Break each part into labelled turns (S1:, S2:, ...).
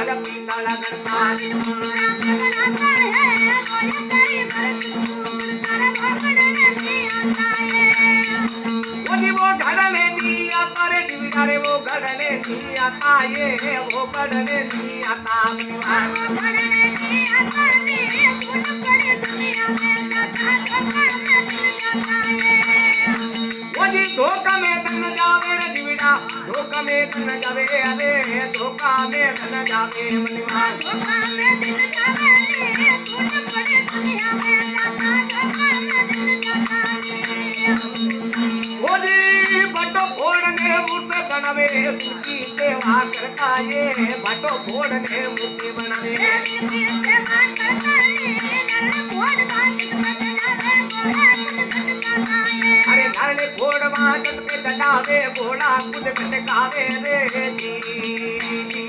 S1: हर पीतल गणनाथ वो घड़ने नहीं आता रे दिविड़ा रे वो घड़ने नहीं आता ये वो घड़ने नहीं आता वो जी धोखा में तन जावे रे दिविड़ा धोखा में तन जावे अरे धोखा में तन जावे मनिवा धोखा में तन जावे रे तू पड़े दुनिया में वो जी बटो फोड़ने मूर्ति बनावे तुकी सेवा करता ये बटो फोड़ने मूर्ति बनावे अरे धरने फोड़वा जट पे चढ़ावे घोड़ा खुद कटकावे रे जी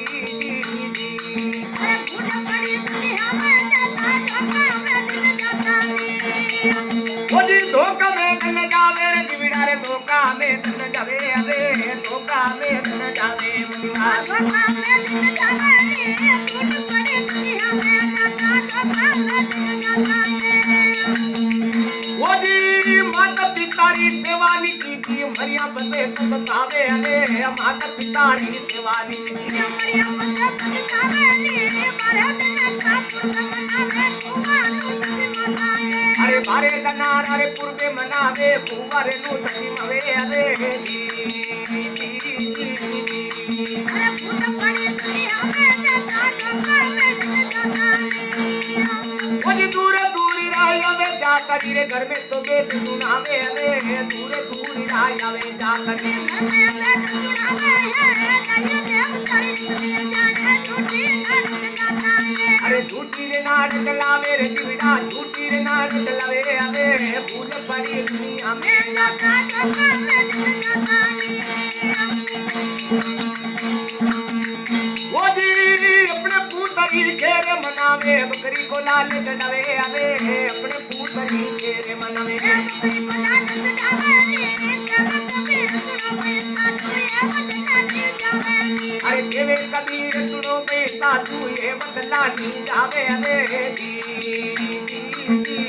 S1: वो जी धोखा में तन जावे रे दिविड़ा रे धोखा में तन जावे अरे धोखा में तन जावे मुनिया धोखा में तन जावे रे तू पड़े दुनिया में वो जी माता पिता री सेवा नी की मरिया बंदे तू बतावे अरे माता पिता री सेवा नी की मरिया बंदे तू बतावे रे मारे दिन अरे बारे दनार अरे पूर्वे मनावे भूवारे नु धनी मवे अरे अरे भूत पड़ी दुनिया में वो जी दूर दूरी रायावे जा करी रे घर में तो बेट सुनावे अरे दूर दूरी रायावे जा करी घर में बेट सुनावे है देव करी जाने झूठी अरे झूठी रे नाट चलावे रे दिविड़ा झूठी रे नाट चलावे अरे भूल पड़ी दुनिया में नाटा वो जी अपने पूतरी घेरे मनावे बकरी को लाल चढ़ावे अरे अपने पूतरी घेरे मनावे बकरी को लाल चढ़ावे अरे देवे कबीर सुनो बेटा तू ये बदला नहीं जावे अरे जी